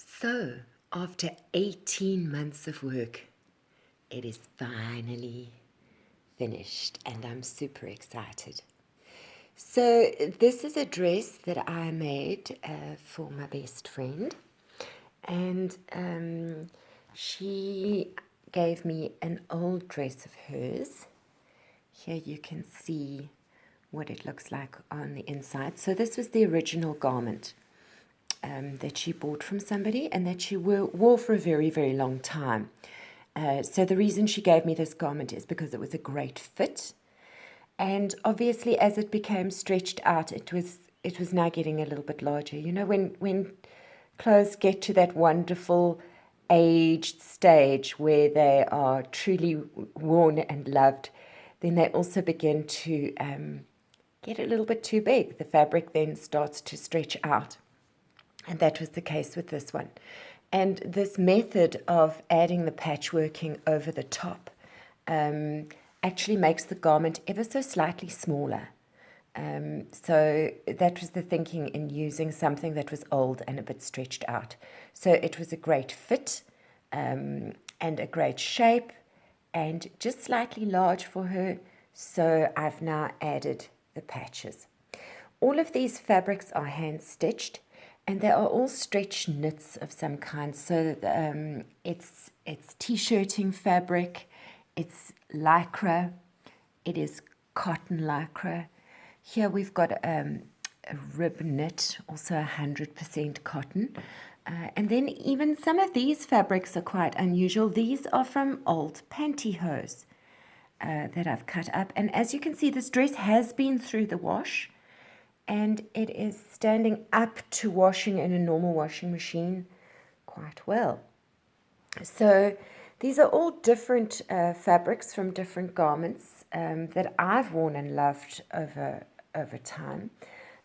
So, after 18 months of work, it is finally finished and I'm super excited. So, this is a dress that I made for my best friend, and she gave me an old dress of hers. Here you can see what it looks like on the inside. So, this was the original garment. That she bought from somebody and that she wore for a very, very long time. So the reason she gave me this garment is because it was a great fit. And obviously, as it became stretched out, it was now getting a little bit larger. You know, when clothes get to that wonderful aged stage where they are truly worn and loved, then they also begin to get a little bit too big. The fabric then starts to stretch out. And that was the case with this one. And this method of adding the patchworking over the top actually makes the garment ever so slightly smaller. So that was the thinking in using something that was old and a bit stretched out. So it was a great fit and a great shape and just slightly large for her. So I've now added the patches. All of these fabrics are hand stitched. And they are all stretch knits of some kind. So it's t-shirting fabric, it's lycra, it is cotton lycra. Here we've got a rib knit, also 100% cotton. And then even some of these fabrics are quite unusual. These are from old pantyhose that I've cut up. And as you can see, this dress has been through the wash. And it is standing up to washing in a normal washing machine quite well. So these are all different fabrics from different garments that I've worn and loved over time.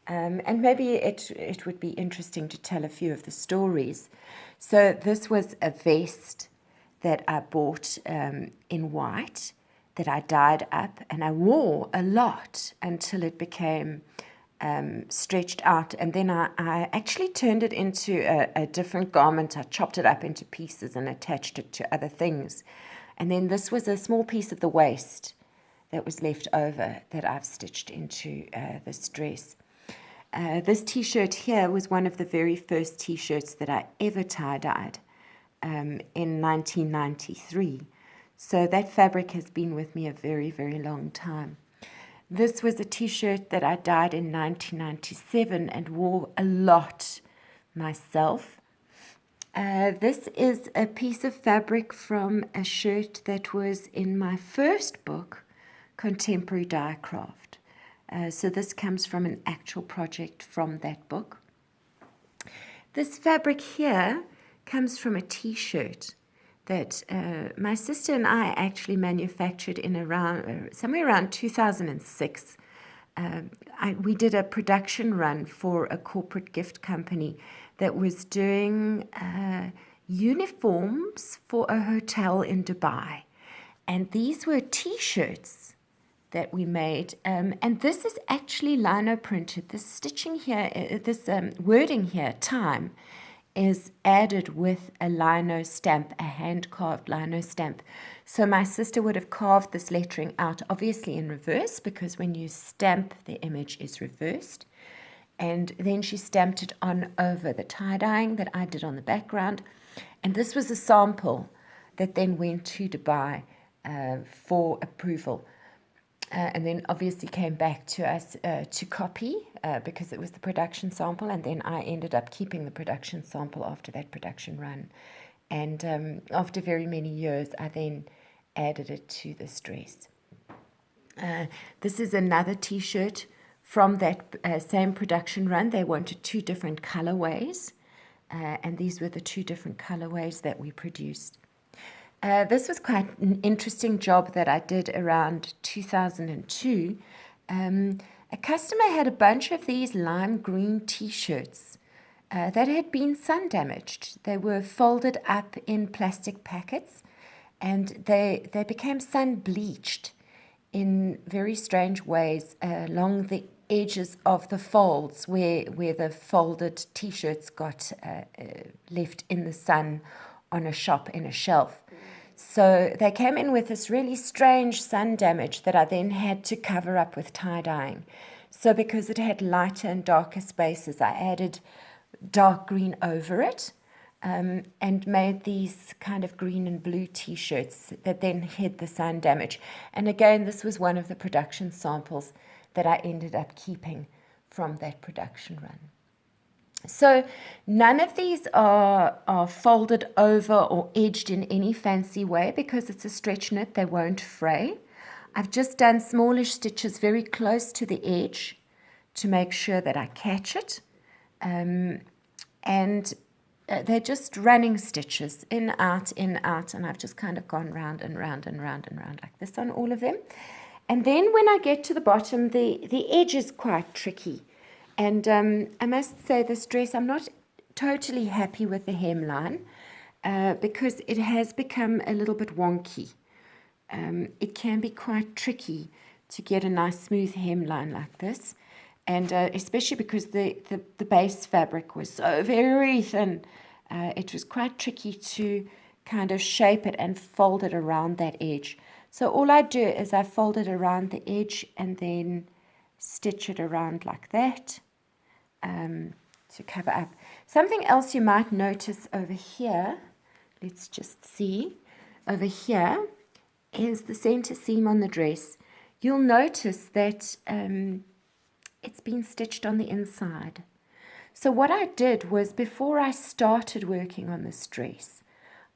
And maybe it would be interesting to tell a few of the stories. So this was a vest that I bought in white that I dyed up, and I wore a lot until it became stretched out, and then I actually turned it into a different garment. I chopped it up into pieces and attached it to other things, and then this was a small piece of the waist that was left over that I've stitched into this dress. This t-shirt here was one of the very first t-shirts that I ever tie-dyed in 1993, so that fabric has been with me a very, very long time. This was a t-shirt that I dyed in 1997 and wore a lot myself. This is a piece of fabric from a shirt that was in my first book, Contemporary Die Craft. So this comes from an actual project from that book. This fabric here comes from a t-shirt that my sister and I actually manufactured in somewhere around 2006. We did a production run for a corporate gift company that was doing uniforms for a hotel in Dubai. And these were t-shirts that we made. And this is actually lino printed. This stitching here, this wording here, time, is added with a lino stamp, a hand-carved lino stamp. So my sister would have carved this lettering out, obviously in reverse, because when you stamp, the image is reversed. And then she stamped it on over the tie-dyeing that I did on the background. And this was a sample that then went to Dubai for approval. And then obviously came back to us to copy because it was the production sample, and then I ended up keeping the production sample after that production run. And after very many years, I then added it to this dress. This is another t-shirt from that same production run. They wanted two different colorways, and these were the two different colorways that we produced. This was quite an interesting job that I did around 2002. A customer had a bunch of these lime green t-shirts that had been sun damaged. They were folded up in plastic packets, and they became sun bleached in very strange ways along the edges of the folds where the folded t-shirts got left in the sun on a shop in a shelf. So they came in with this really strange sun damage that I then had to cover up with tie-dyeing. So because it had lighter and darker spaces, I added dark green over it, and made these kind of green and blue t-shirts that then hid the sun damage. And again, this was one of the production samples that I ended up keeping from that production run. So none of these are folded over or edged in any fancy way because it's a stretch knit, they won't fray. I've just done smallish stitches very close to the edge to make sure that I catch it. And they're just running stitches, in, out, and I've just kind of gone round and round and round and round like this on all of them. And then when I get to the bottom, the edge is quite tricky. And I must say this dress, I'm not totally happy with the hemline because it has become a little bit wonky. It can be quite tricky to get a nice smooth hemline like this. And especially because the base fabric was so very thin, it was quite tricky to kind of shape it and fold it around that edge. So all I do is I fold it around the edge and then stitch it around like that to cover up. Something else you might notice over here, let's just see, over here is the center seam on the dress. You'll notice that it's been stitched on the inside. So what I did was before I started working on this dress,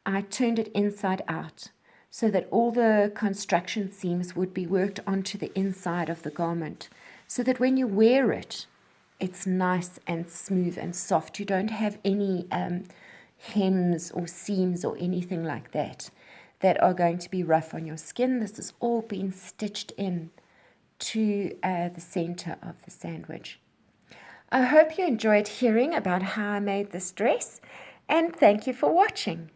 I turned it inside out so that all the construction seams would be worked onto the inside of the garment so that when you wear it, it's nice and smooth and soft. You don't have any hems or seams or anything like that are going to be rough on your skin. This has all been stitched in to the center of the sandwich. I hope you enjoyed hearing about how I made this dress, and thank you for watching.